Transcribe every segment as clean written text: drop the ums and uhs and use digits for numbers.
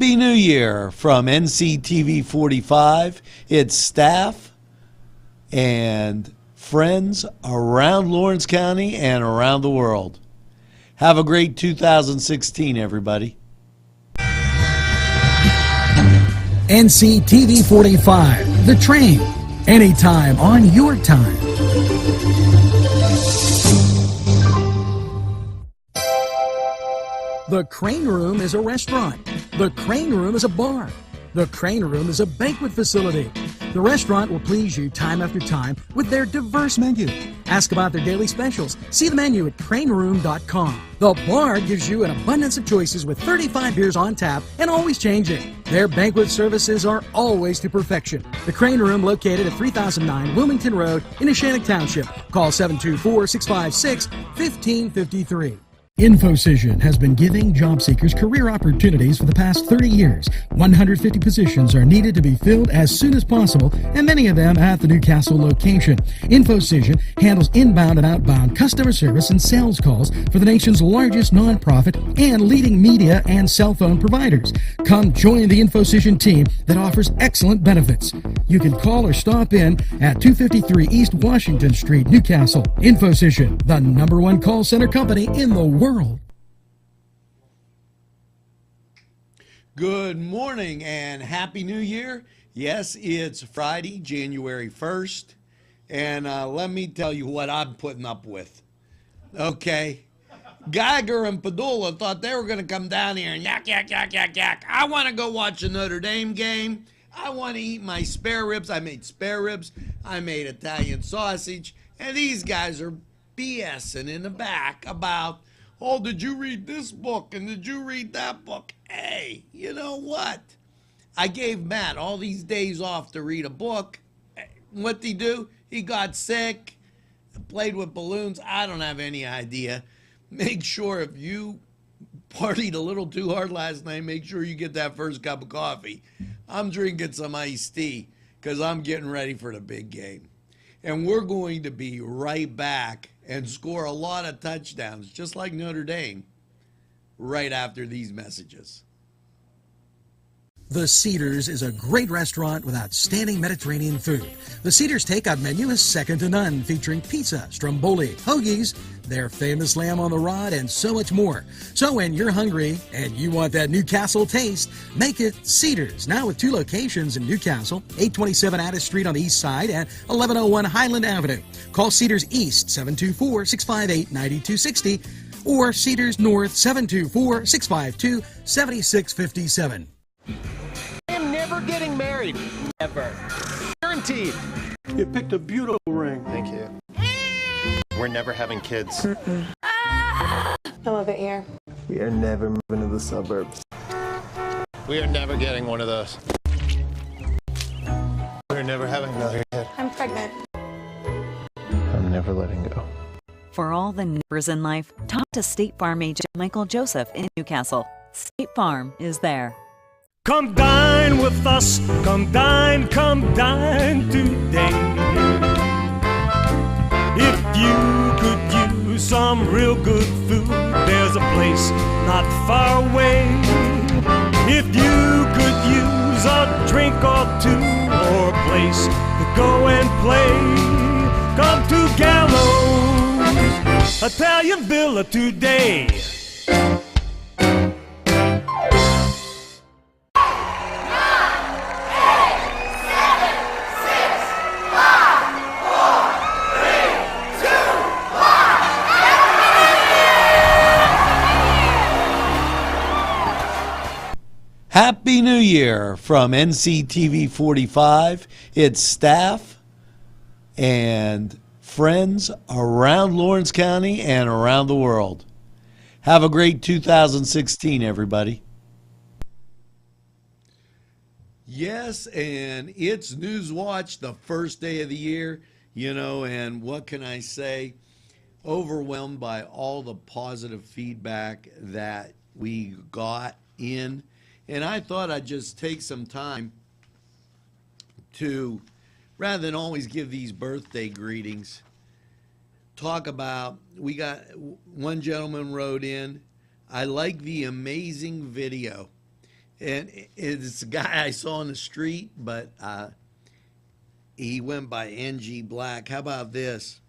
Happy New Year from NCTV45. Its staff and friends around Lawrence County and around the world. Have a great 2016, everybody. NCTV45, The Train, anytime on your time. The Crane Room is a restaurant. The Crane Room is a bar. The Crane Room is a banquet facility. The restaurant will please you time after time with their diverse menu. Ask about their daily specials. See the menu at craneroom.com. The bar gives you an abundance of choices with 35 beers on tap and always changing. Their banquet services are always to perfection. The Crane Room, located at 3009 Wilmington Road in Neshannock Township. Call 724-656-1553. InfoCision has been giving job seekers career opportunities for the past 30 years. 150 positions are needed to be filled as soon as possible, and many of them at the Newcastle location. InfoCision handles inbound and outbound customer service and sales calls for the nation's largest nonprofit and leading media and cell phone providers. Come join the InfoCision team that offers excellent benefits. You can call or stop in at 253 East Washington Street, Newcastle. InfoCision, the #1 call center company in the world. Good morning and Happy New Year. Yes, it's Friday, January 1st, and let me tell you what I'm putting up with. Okay, Geiger and Padula thought they were going to come down here and yak, yak, yak, yak, yak. I want to go watch a Notre Dame game. I want to eat my spare ribs. I made spare ribs. I made Italian sausage, and these guys are BSing in the back about, oh, did you read this book and did you read that book? Hey, you know what? I gave Matt all these days off to read a book. What'd he do? He got sick, played with balloons. I don't have any idea. Make sure if you partied a little too hard last night, make sure you get that first cup of coffee. I'm drinking some iced tea because I'm getting ready for the big game. And we're going to be right back and score a lot of touchdowns, just like Notre Dame, right after these messages. The Cedars is a great restaurant with outstanding Mediterranean food. The Cedars takeout menu is second to none, featuring pizza, stromboli, hoagies, their famous lamb on the rod, and so much more. So when you're hungry and you want that Newcastle taste, make it Cedars. Now with 2 locations in Newcastle, 827 Addis Street on the east side and 1101 Highland Avenue. Call Cedars East, 724-658-9260, or Cedars North, 724-652-7657. I am never getting married. Ever. Guaranteed. You picked a beautiful ring. Thank you. We're never having kids. I love it here. We are never moving to the suburbs. We are never getting one of those. We're never having another kid. I'm pregnant. I'm never letting go. For all the neighbors in life, talk to State Farm agent Michael Joseph in Newcastle. State Farm is there. Come dine with us, come dine today. If you could use some real good food, there's a place not far away. If you could use a drink or two, or a place to go and play, come to Gallows Italian Villa today. Happy New Year from NCTV45, its staff and friends around Lawrence County and around the world. Have a great 2016, everybody. Yes, and it's NewsWatch, the first day of the year, and what can I say? Overwhelmed by all the positive feedback that we got in. And I thought I'd just take some time to, rather than always give these birthday greetings, talk about, we got one gentleman wrote in, I like the amazing video. And it's a guy I saw on the street, but he went by NG Black. How about this?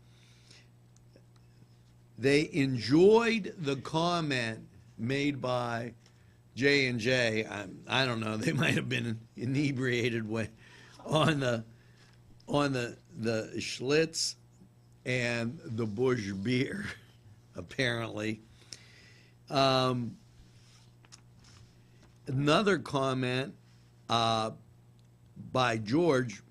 They enjoyed the comment made by J&J. I don't know. They might have been inebriated on the Schlitz and the Busch beer, apparently. Another comment by George.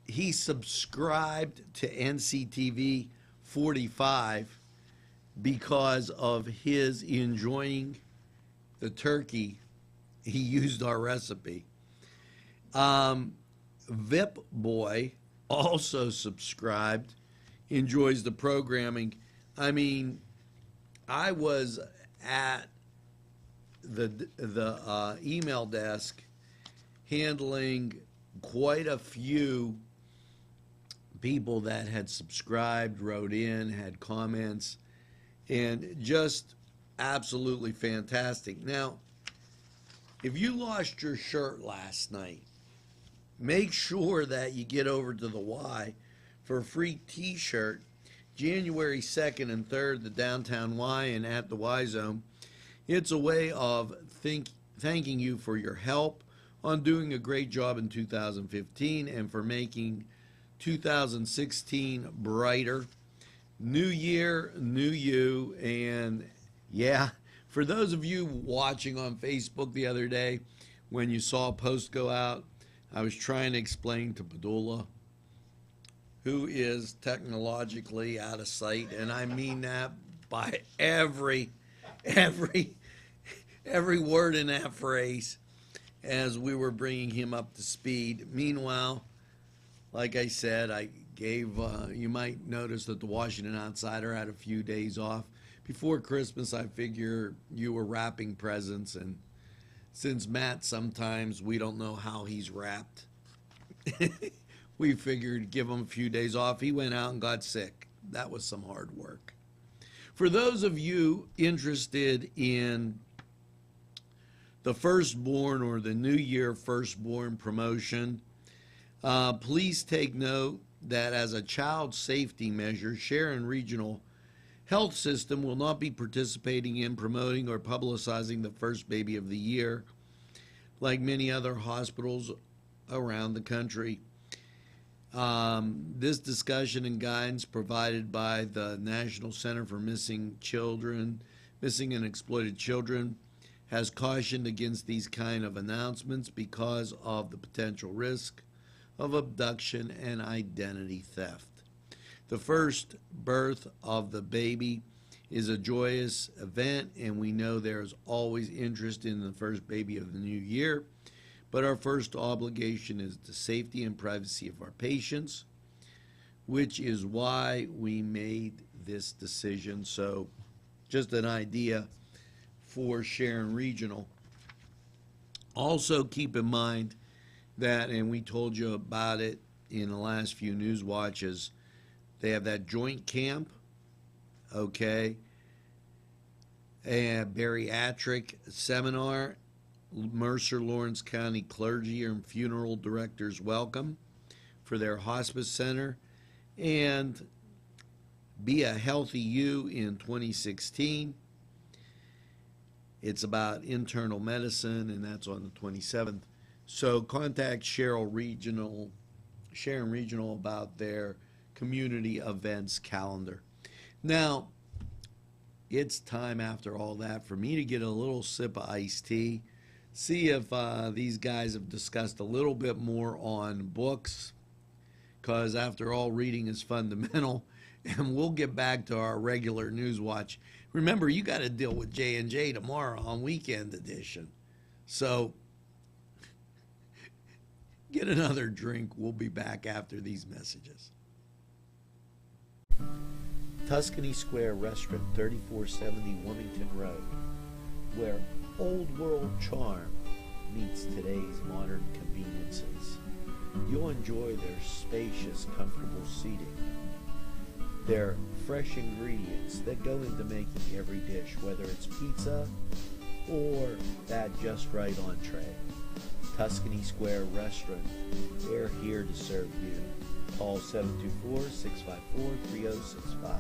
He subscribed to NCTV 45 because of his enjoying the turkey. He used our recipe. Vip Boy also subscribed, enjoys the programming. I mean, I was at the email desk handling quite a few people that had subscribed, wrote in, had comments, and just absolutely fantastic. Now, if you lost your shirt last night, make sure that you get over to the Y for a free t-shirt January 2nd and 3rd, the Downtown Y and at the Y Zone. It's a way of thanking you for your help on doing a great job in 2015 and for making 2016 brighter. New year, new you. And yeah, for those of you watching on Facebook the other day, when you saw a post go out, I was trying to explain to Padula, who is technologically out of sight, and I mean that by every word in that phrase, as we were bringing him up to speed. Meanwhile, like I said, I gave, you might notice that the Washington Outsider had a few days off. Before Christmas, I figure you were wrapping presents, and since Matt, sometimes we don't know how he's wrapped, we figured give him a few days off. He went out and got sick. That was some hard work. For those of you interested in the Firstborn or the New Year Firstborn promotion, please take note that as a child safety measure, Sharon Regional Health System will not be participating in promoting or publicizing the first baby of the year like many other hospitals around the country. This discussion and guidance provided by the National Center for Missing and Exploited Children has cautioned against these kind of announcements because of the potential risk of abduction and identity theft. The first birth of the baby is a joyous event, and we know there is always interest in the first baby of the new year, but our first obligation is the safety and privacy of our patients, which is why we made this decision. So just an idea for Sharon Regional. Also keep in mind that, and we told you about it in the last few news watches, they have that joint camp, okay, and bariatric seminar. Mercer Lawrence County clergy and funeral directors welcome for their hospice center, and Be a Healthy You in 2016. It's about internal medicine, and that's on the 27th. So contact Sharon Regional about their community events calendar. Now, it's time after all that for me to get a little sip of iced tea, see if these guys have discussed a little bit more on books, because after all, reading is fundamental, and we'll get back to our regular News Watch. Remember, you got to deal with J&J tomorrow on Weekend Edition. So get another drink. We'll be back after these messages. Tuscany Square Restaurant, 3470 Wilmington Road, where old world charm meets today's modern conveniences. You'll enjoy their spacious, comfortable seating, their fresh ingredients that go into making every dish, whether it's pizza, or that just right entree. Tuscany Square Restaurant, they're here to serve you. Call 724-654-3065.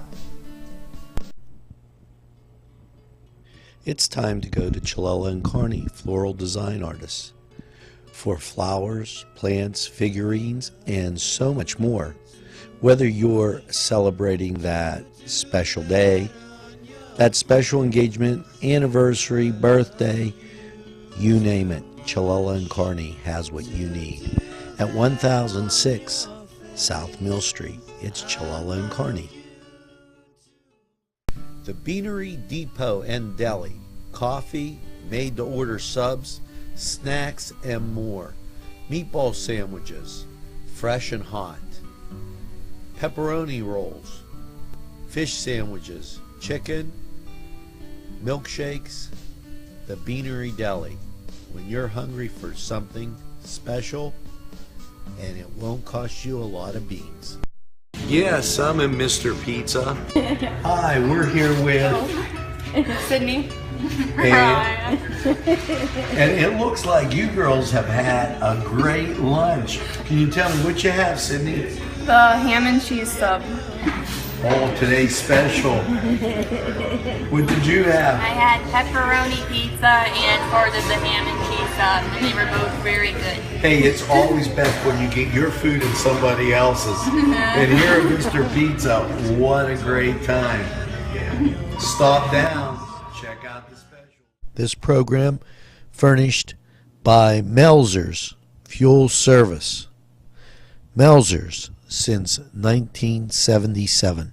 It's time to go to Chilella and Carney, floral design artists, for flowers, plants, figurines, and so much more. Whether you're celebrating that special day, that special engagement, anniversary, birthday, you name it, Chilella and Carney has what you need. At 1006 South Mill Street, it's Chilella and Carney. The Beanery Depot and Deli. Coffee, made-to-order subs, snacks, and more. Meatball sandwiches, fresh and hot. Pepperoni rolls, fish sandwiches, chicken, milkshakes. The Beanery Deli. When you're hungry for something special, and it won't cost you a lot of beans. Yes, I'm in Mr. Pizza. Hi, we're here with Sydney. and it looks like you girls have had a great lunch. Can you tell me what you have, Sydney? The ham and cheese sub. Oh, today's special. What did you have? I had pepperoni pizza and part of the ham and cheese sub, and they were both very good. Hey, it's always best when you get your food and somebody else's. And here at Mr. Pizza, what a great time. Stop down, check out the special. This program furnished by Melzer's Fuel Service. Melzer's since 1977.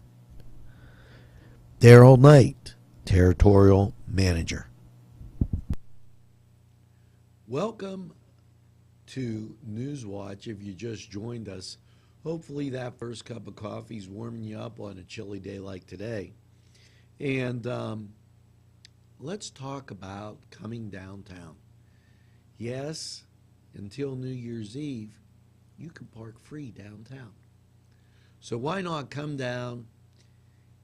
Daryl Knight, Territorial Manager. Welcome to NewsWatch. If you just joined us, hopefully that first cup of coffee is warming you up on a chilly day like today. And let's talk about coming downtown. Yes, until New Year's Eve, you can park free downtown. So why not come down,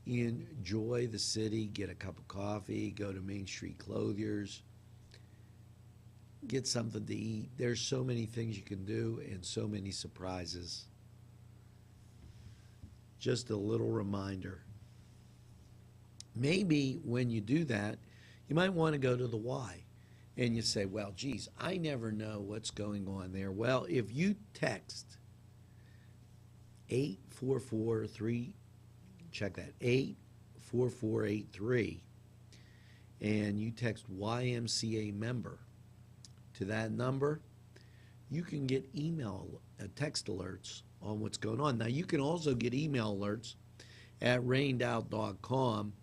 enjoy the city, get a cup of coffee, go to Main Street Clothiers, get something to eat. There's so many things you can do and so many surprises. Just a little reminder. Maybe when you do that, you might want to go to the Y. And you say, well, geez, I never know what's going on there. Well, if you text 8443, check that, 84483, and you text YMCA member to that number, you can get text alerts on what's going on. Now, you can also get email alerts at rainout.com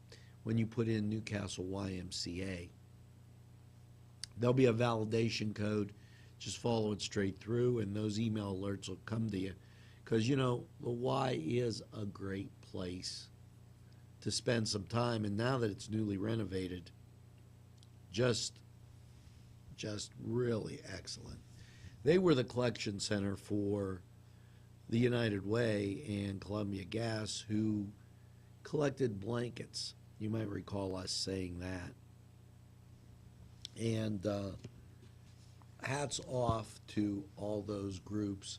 when you put in Newcastle YMCA. There'll be a validation code. Just follow it straight through, and those email alerts will come to you. Because, you know, the Y is a great place to spend some time. And now that it's newly renovated, just really excellent. They were the collection center for the United Way and Columbia Gas, who collected blankets. You might recall us saying that. And hats off to all those groups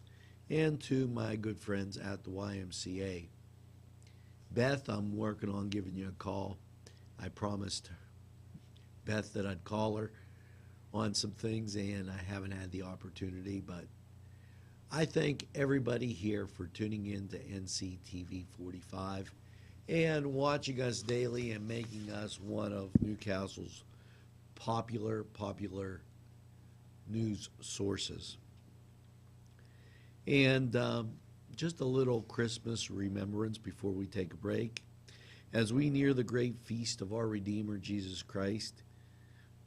and to my good friends at the YMCA. Beth, I'm working on giving you a call. I promised Beth that I'd call her on some things, and I haven't had the opportunity, but I thank everybody here for tuning in to NCTV45 and watching us daily and making us one of Newcastle's popular news sources. And just a little Christmas remembrance before we take a break. As we near the great feast of our Redeemer, Jesus Christ,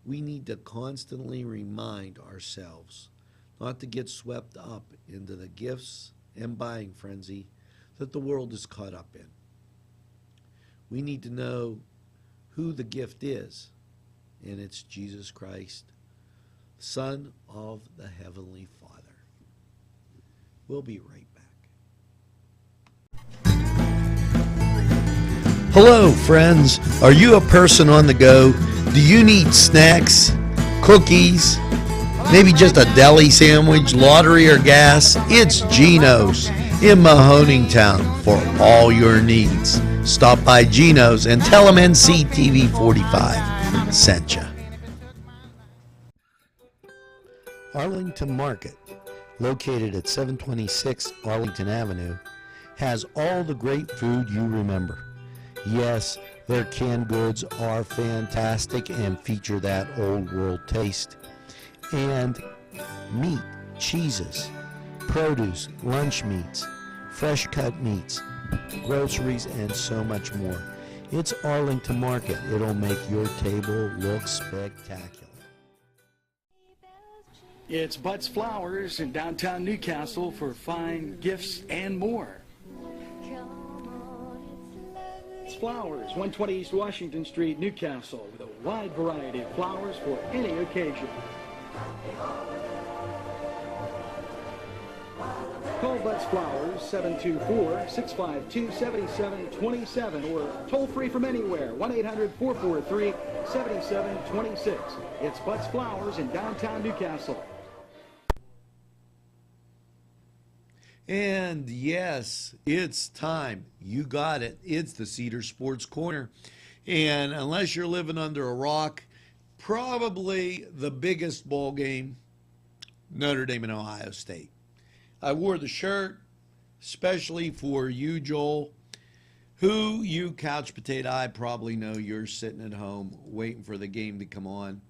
we need to constantly remind ourselves not to get swept up into the gifts and buying frenzy that the world is caught up in. We need to know who the gift is, and it's Jesus Christ, Son of the Heavenly Father. We'll be right back. Hello, friends. Are you a person on the go Do you need snacks, cookies, maybe just a deli sandwich, lottery, or gas? It's Gino's in Mahoningtown for all your needs. Stop by Gino's and tell them NCTV45 sent you. Arlington Market, located at 726 Arlington Avenue, has all the great food you remember. Yes, their canned goods are fantastic and feature that old world taste. And meat, cheeses, produce, lunch meats, fresh cut meats, groceries, and so much more. It's Arlington Market. It'll make your table look spectacular. It's Butts Flowers in downtown Newcastle for fine gifts and more. It's Flowers, 120 East Washington Street, Newcastle, with a wide variety of flowers for any occasion. Call Butts Flowers, 724-652-7727, or toll free from anywhere, 1-800-443-7726. It's Butts Flowers in downtown Newcastle. And yes, it's time. You got it. It's the Cedar Sports Corner. And unless you're living under a rock, probably the biggest ball game, Notre Dame and Ohio State. I wore the shirt, especially for you, Joel, who you couch potato, I probably know you're sitting at home waiting for the game to come on,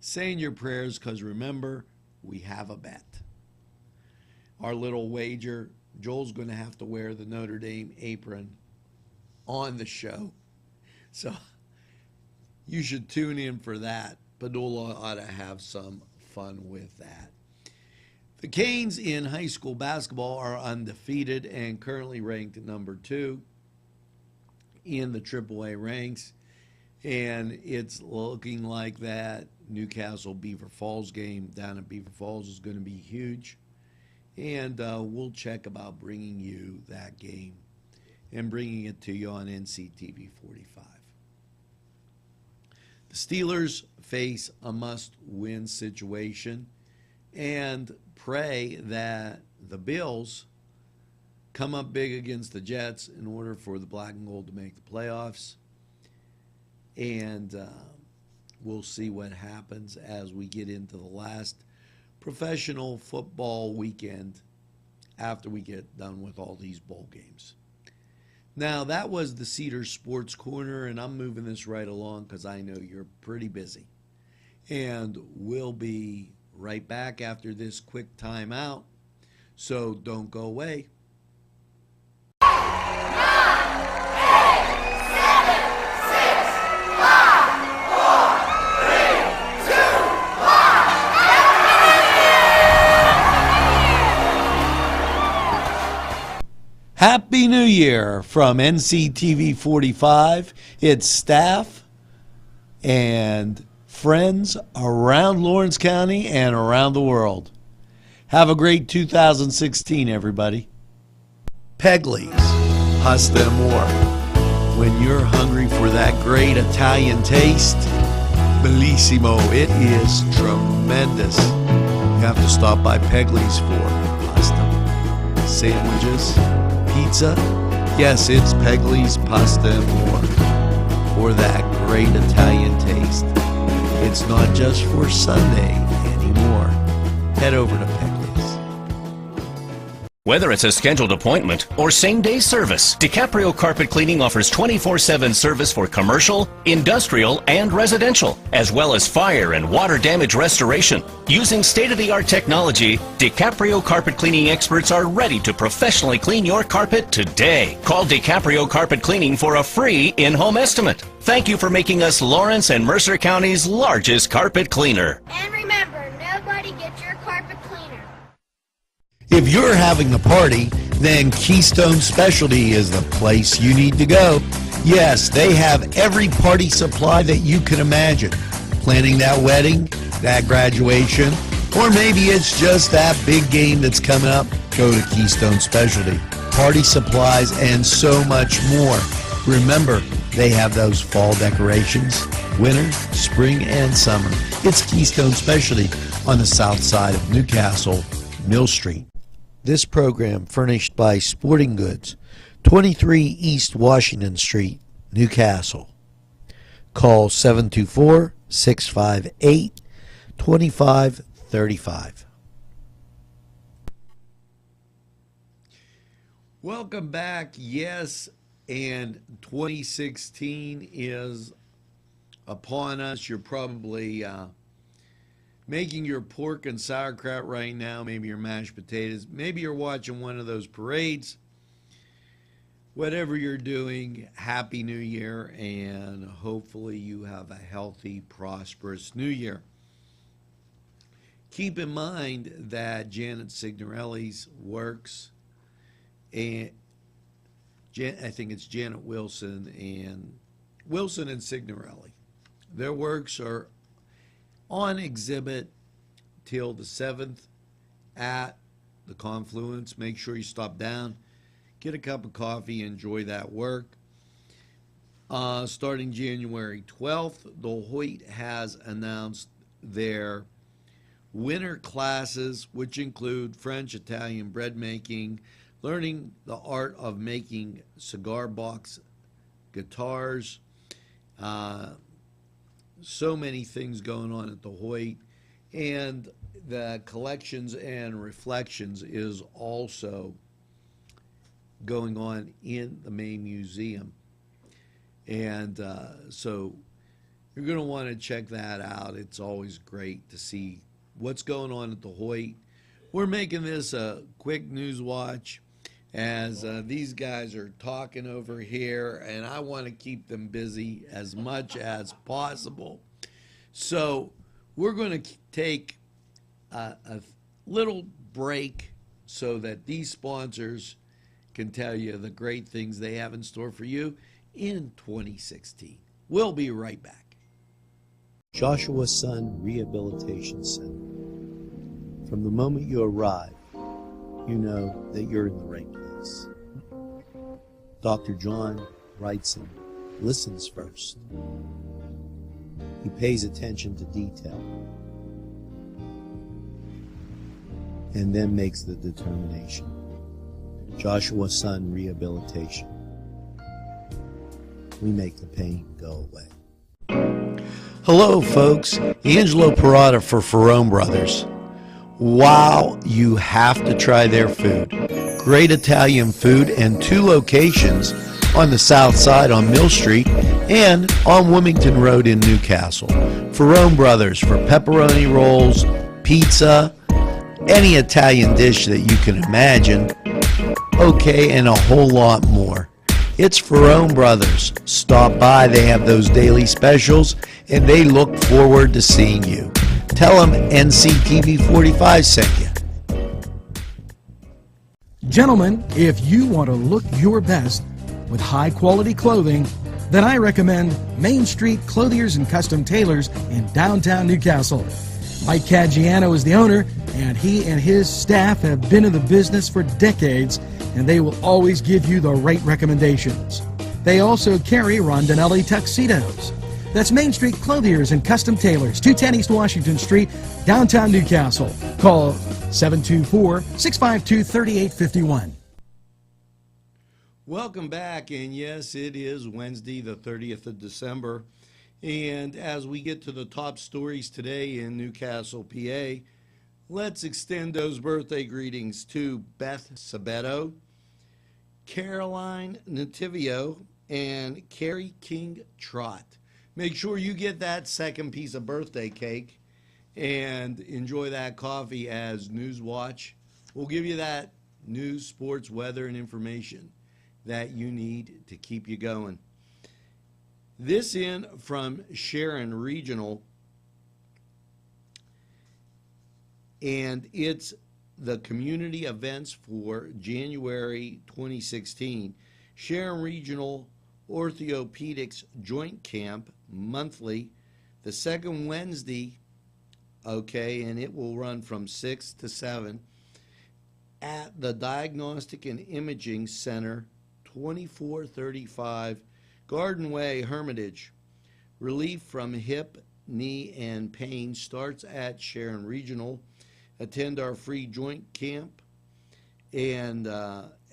saying your prayers, because remember, we have a bet. Our little wager, Joel's going to have to wear the Notre Dame apron on the show. So you should tune in for that. Padula ought to have some fun with that. The Canes in high school basketball are undefeated and currently ranked at number 2 in the AAA ranks. And it's looking like that Newcastle Beaver Falls game down at Beaver Falls is going to be huge. And we'll check about bringing you that game and bringing it to you on NCTV 45. The Steelers face a must-win situation and pray that the Bills come up big against the Jets in order for the black and gold to make the playoffs. And we'll see what happens as we get into the last professional football weekend after we get done with all these bowl games. Now, that was the Cedar Sports Corner, and I'm moving this right along because I know you're pretty busy. And we'll be right back after this quick timeout, so don't go away. 9, 8, 7, 6, 5, 4, 3, 2, 1. Happy New Year from NCTV 45. It's staff and friends around Lawrence County and around the world. Have a great 2016, everybody. Pegley's, pasta and more. When you're hungry for that great Italian taste, bellissimo, it is tremendous. You have to stop by Pegley's for pasta, sandwiches, pizza. Yes, it's Pegley's Pasta and More for that great Italian taste. It's not just for Sunday anymore. Head over to Pegley's. Whether it's a scheduled appointment or same-day service, DiCaprio Carpet Cleaning offers 24/7 service for commercial, industrial, and residential, as well as fire and water damage restoration. Using state-of-the-art technology, DiCaprio Carpet Cleaning experts are ready to professionally clean your carpet today. Call DiCaprio Carpet Cleaning for a free in-home estimate. Thank you for making us Lawrence and Mercer County's largest carpet cleaner. And remember, nobody gets your carpet cleaner. If you're having a party, then Keystone Specialty is the place you need to go. Yes, they have every party supply that you can imagine. Planning that wedding, that graduation, or maybe it's just that big game that's coming up, go to Keystone Specialty. Party supplies and so much more. Remember, They have those fall decorations, winter, spring, and summer. It's Keystone Specialty on the south side of Newcastle, Mill Street. This program furnished by Sporting Goods, 23 East Washington Street, Newcastle. Call 724-658-2535. Welcome back. Yes, and 2016 is upon us. You're probably making your pork and sauerkraut right now, maybe your mashed potatoes, maybe you're watching one of those parades. Whatever you're doing, Happy New Year, and hopefully you have a healthy, prosperous New Year. Keep in mind that Janet Signorelli's works, and I think it's Janet Wilson and Signorelli. Their works are on exhibit till the 7th at the Confluence. Make sure you stop down, get a cup of coffee, enjoy that work. Starting January 12th, the Hoyt has announced their winter classes, which include French, Italian bread making, learning the art of making cigar box guitars. So many things going on at the Hoyt. And the Collections and Reflections is also going on in the main museum. And so you're going to want to check that out. It's always great to see what's going on at the Hoyt. We're making this a quick news watch as these guys are talking over here, and I want to keep them busy as much as possible. So we're going to take a little break so that these sponsors can tell you the great things they have in store for you in 2016. We'll be right back. Joshua Sun Rehabilitation Center. From the moment you arrive, you know that you're in the right place. Dr. John Wrightson listens first. He pays attention to detail and then makes the determination. Joshua Sun Rehabilitation. We make the pain go away. Hello, folks. Angelo Perrotta for Ferrone Brothers. Wow, you have to try their food. Great Italian food and 2 locations on the south side on Mill Street and on Wilmington Road in Newcastle. Ferrone Brothers for pepperoni rolls, pizza, any Italian dish that you can imagine. Okay, and a whole lot more. It's Ferrone Brothers. Stop by. They have those daily specials, and they look forward to seeing you. Tell them NCTV45 sent you. Gentlemen, if you want to look your best with high-quality clothing, then I recommend Main Street Clothiers and Custom Tailors in downtown Newcastle. Mike Caggiano is the owner, and he and his staff have been in the business for decades, and they will always give you the right recommendations. They also carry Rondinelli tuxedos. That's Main Street Clothiers and Custom Tailors, 210 East Washington Street, downtown Newcastle. Call 724-652-3851. Welcome back, and yes, it is Wednesday, the 30th of December. And as we get to the top stories today in Newcastle, PA, let's extend those birthday greetings to Beth Sabeto, Caroline Nativio, and Carrie King Trot. Make sure you get that second piece of birthday cake and enjoy that coffee as NewsWatch. We'll give you that news, sports, weather, and information that you need to keep you going. This in from Sharon Regional, and it's the community events for January 2016. Sharon Regional Orthopedics Joint Camp monthly, the second Wednesday, okay, and it will run from 6 to 7 at the Diagnostic and Imaging Center, 2435 Garden Way, Hermitage. Relief from hip, knee, and pain starts at Sharon Regional. Attend our free joint camp and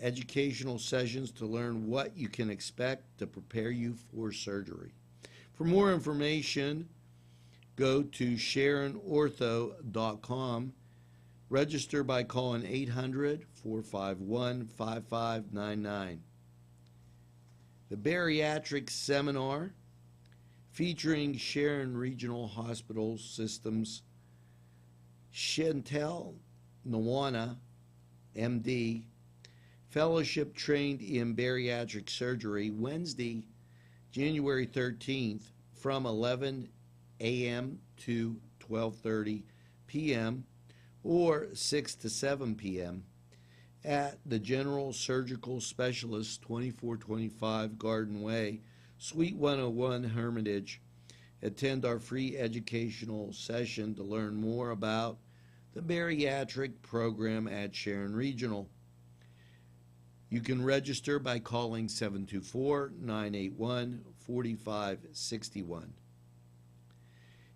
educational sessions to learn what you can expect to prepare you for surgery. For more information, go to SharonOrtho.com. Register by calling 800-451-5599. The Bariatric Seminar, featuring Sharon Regional Hospital Systems, Chantel Nawana, MD, fellowship trained in bariatric surgery, Wednesday, January 13th from 11 a.m. to 12:30 p.m. or 6 to 7 p.m. at the General Surgical Specialist, 2425 Garden Way, Suite 101, Hermitage. Attend our free educational session to learn more about the bariatric program at Sharon Regional. You can register by calling 724-981-4561.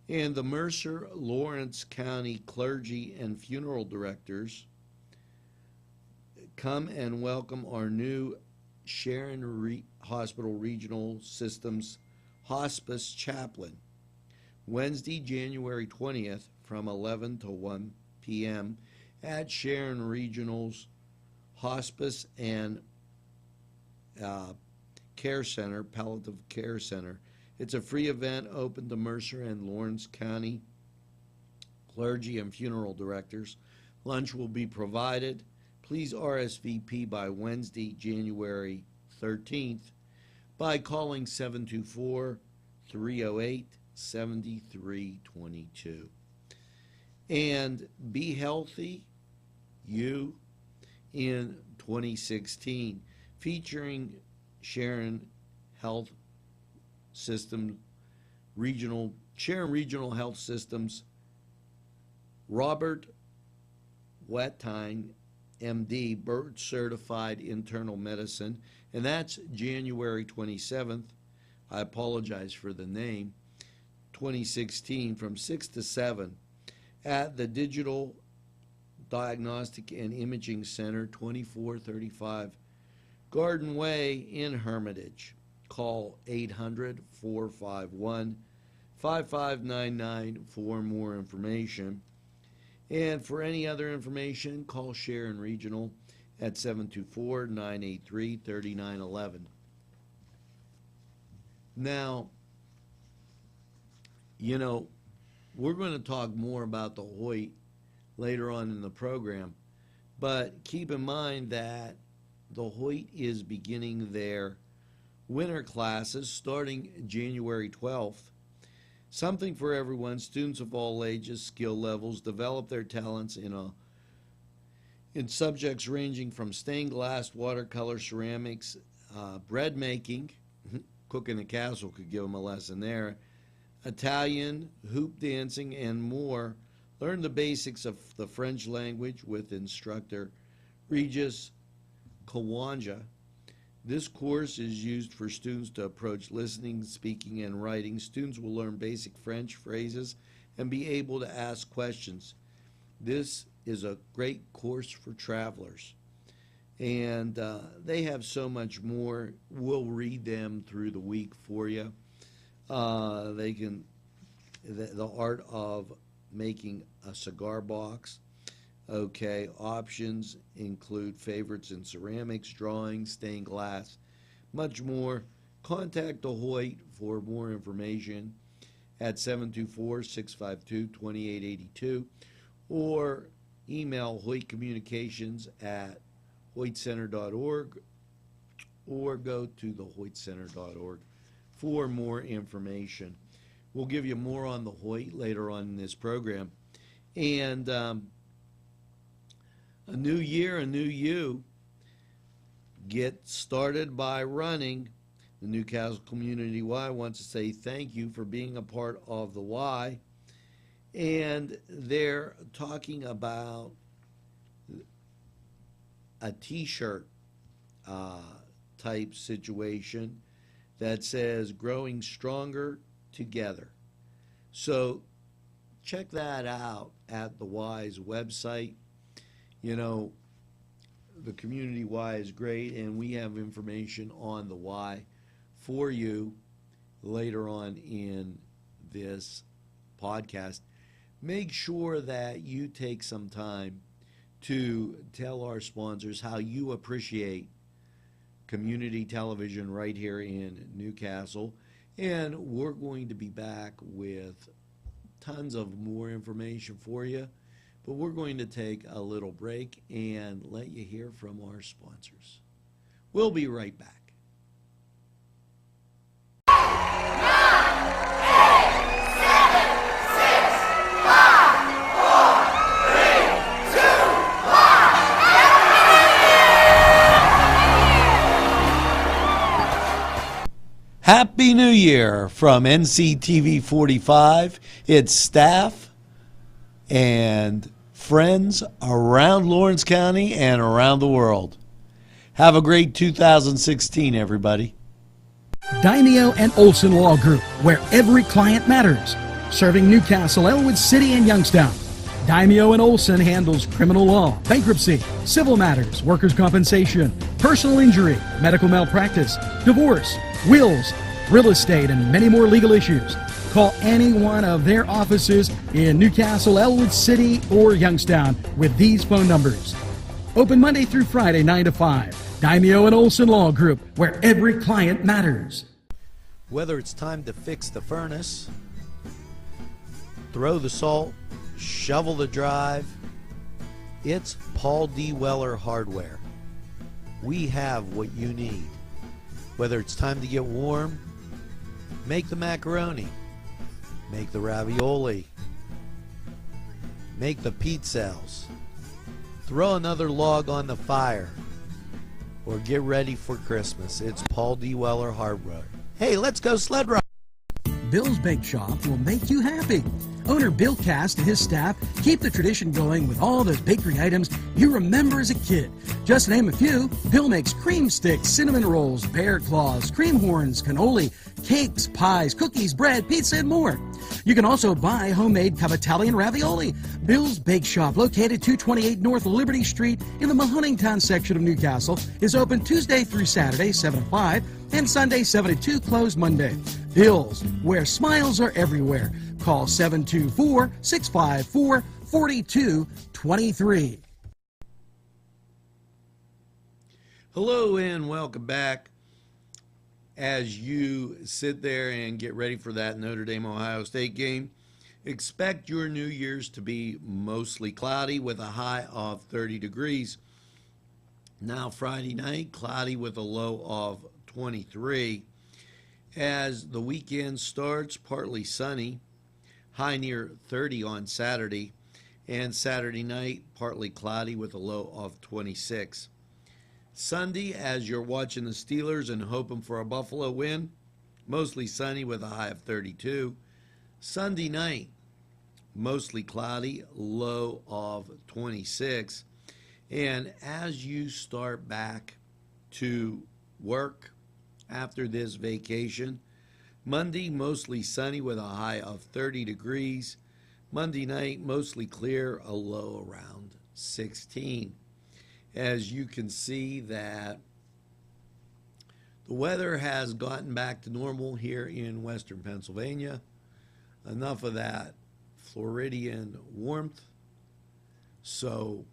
And the Mercer Lawrence County Clergy and Funeral Directors come and welcome our new Sharon Hospital Regional Systems Hospice Chaplain, Wednesday, January 20th from 11 to 1 p.m. at Sharon Regional's Hospice and Care Center, Palliative Care Center. It's a free event open to Mercer and Lawrence County clergy and funeral directors. Lunch will be provided. Please RSVP by Wednesday, January 13th by calling 724-308-7322. And Be Healthy, You, in 2016, featuring Sharon Health System Sharon Regional Health Systems, Robert Wettine, MD, board certified internal medicine, and that's January 27th. I apologize for the name. 2016 from 6 to 7 at the Digital Diagnostic and Imaging Center, 2435 Garden Way in Hermitage. Call 800-451-5599 for more information. And for any other information, call Sharon Regional at 724-983-3911. Now, we're going to talk more about the Hoyt later on in the program, but keep in mind that the Hoyt is beginning their winter classes starting January 12th. Something for everyone. Students of all ages, skill levels, develop their talents in subjects ranging from stained glass, watercolor, ceramics, bread making. Cooking a castle could give them a lesson there. Italian, hoop dancing, and more. Learn the basics of the French language with instructor Regis Kawanja. This course is used for students to approach listening, speaking, and writing. Students will learn basic French phrases and be able to ask questions. This is a great course for travelers. And they have so much more. We'll read them through the week for you. The art of making a cigar box. Okay, options include favorites in ceramics, drawing, stained glass, much more. Contact the Hoyt for more information at 724-652-2882 or email hoytcommunications@hoytcenter.org or go to thehoytcenter.org for more information. We'll give you more on the Hoyt later on in this program. And a new year, a new you. Get started by running. The Newcastle Community Y wants to say thank you for being a part of the Y. And they're talking about a t-shirt type situation. that says Growing Stronger Together. So check that out at the Y's website. You know, the Community Y is great, and we have information on the Y for you later on in this podcast. Make sure that you take some time to tell our sponsors how you appreciate community television right here in Newcastle. And we're going to be back with tons of more information for you. But we're going to take a little break and let you hear from our sponsors. We'll be right back. Happy New Year from NCTV45. It's staff and friends around Lawrence County and around the world. Have a great 2016, everybody. Daimio and Olson Law Group, where every client matters. Serving Newcastle, Elwood City, and Youngstown. Daimio and Olson handles criminal law, bankruptcy, civil matters, workers' compensation, personal injury, medical malpractice, divorce, wills, real estate, and many more legal issues. Call any one of their offices in Newcastle, Elwood City, or Youngstown with these phone numbers. Open Monday through Friday, 9 to 5. Daimio and Olson Law Group, where every client matters. Whether it's time to fix the furnace, throw the salt, shovel the drive, it's Paul D. Weller Hardware. We have what you need. Whether it's time to get warm, make the macaroni, make the ravioli, make the pizzelles, throw another log on the fire, or get ready for Christmas. It's Paul D. Weller Hardware. Hey, let's go sled ride. Bill's Bake Shop will make you happy. Owner Bill Cast and his staff keep the tradition going with all those bakery items you remember as a kid. Just to name a few, Bill makes cream sticks, cinnamon rolls, bear claws, cream horns, cannoli, cakes, pies, cookies, bread, pizza, and more. You can also buy homemade cavatelli and ravioli. Bill's Bake Shop, located 228 North Liberty Street in the Mahoningtown section of Newcastle, is open Tuesday through Saturday, 7 to 5, and Sunday, 7 to 2, closed Monday. Bill's, where smiles are everywhere. Call 724-654-4223. Hello and welcome back. As you sit there and get ready for that Notre Dame-Ohio State game, expect your New Year's to be mostly cloudy with a high of 30 degrees. Now Friday night, cloudy with a low of 23. As the weekend starts, partly sunny, high near 30 on Saturday, and Saturday night, partly cloudy with a low of 26. Sunday, as you're watching the Steelers and hoping for a Buffalo win, mostly sunny with a high of 32. Sunday night, mostly cloudy, low of 26. And as you start back to work after this vacation, Monday, mostly sunny with a high of 30 degrees. Monday night, mostly clear, a low around 16. As you can see that the weather has gotten back to normal here in western Pennsylvania. Enough of that Floridian warmth. So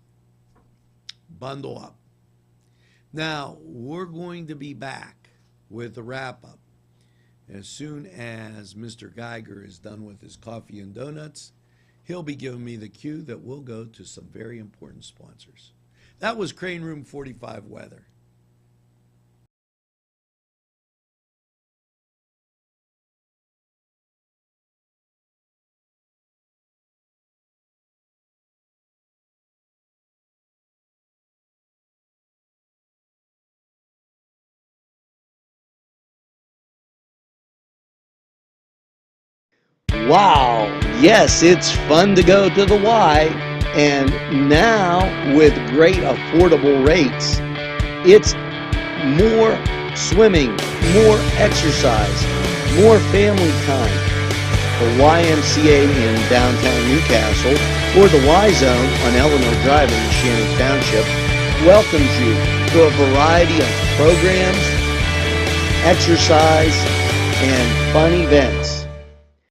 bundle up. Now, we're going to be back with the wrap-up as soon as Mr. Geiger is done with his coffee and donuts. He'll be giving me the cue that we'll go to some very important sponsors. That was Crane Room 45 weather. Wow, yes, it's fun to go to the Y, and now with great affordable rates, it's more swimming, more exercise, more family time. The YMCA in downtown Newcastle or the Y Zone on Eleanor Drive in Shannon Township welcomes you to a variety of programs, exercise, and fun events.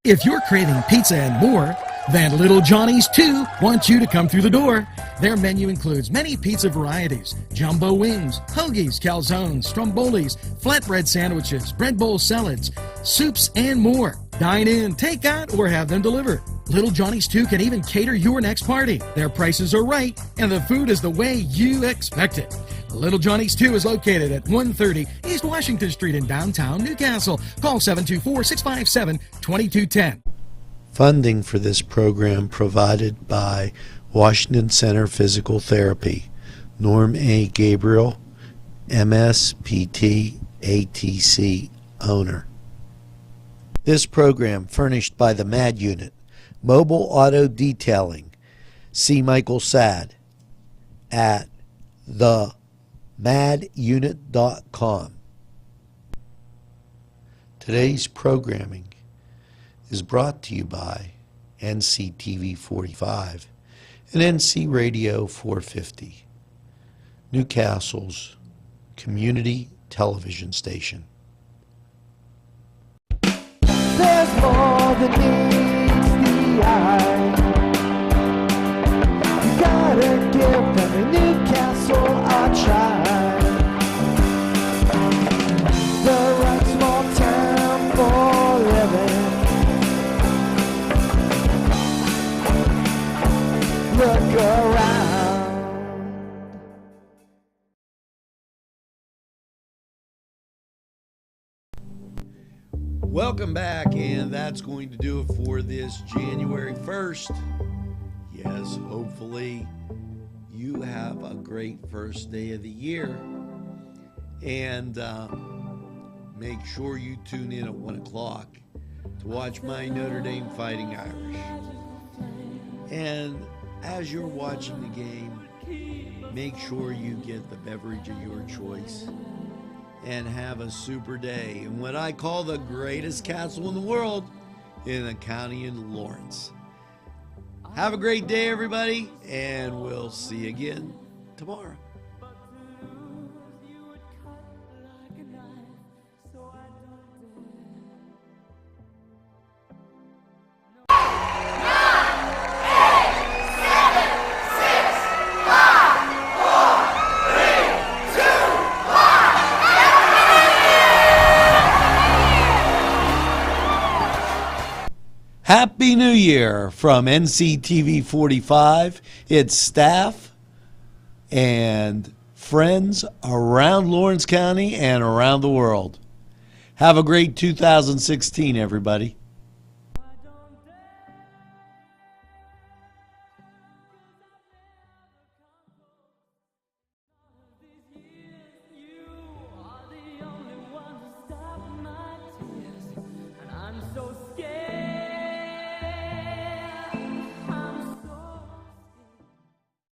If you're craving pizza and more, then Little Johnny's too wants you to come through the door. Their menu includes many pizza varieties, jumbo wings, hoagies, calzones, strombolis, flatbread sandwiches, bread bowl salads, soups, and more. Dine in, take out, or have them delivered. Little Johnny's 2 can even cater your next party. Their prices are right, and the food is the way you expect it. Little Johnny's 2 is located at 130 East Washington Street in downtown Newcastle. Call 724-657-2210. Funding for this program provided by Washington Center Physical Therapy, Norm A. Gabriel, MSPT, ATC owner. This program furnished by the MAD Unit, Mobile Auto Detailing. See Michael Sad at themadunit.com. Today's programming is brought to you by NCTV45 and NC Radio 450, Newcastle's community television station. There's more than meets the eye. You gotta give them a Newcastle a try. The right small town for living. Look around. Welcome back, and that's going to do it for this January 1st. Yes, hopefully you have a great first day of the year. And make sure you tune in at 1 o'clock to watch my Notre Dame Fighting Irish. And as you're watching the game, make sure you get the beverage of your choice and have a super day in what I call the greatest castle in the world in the county in Lawrence. Have a great day, everybody, and we'll see you again tomorrow. Happy New Year from NCTV45, its staff, and friends around Lawrence County and around the world. Have a great 2016, everybody.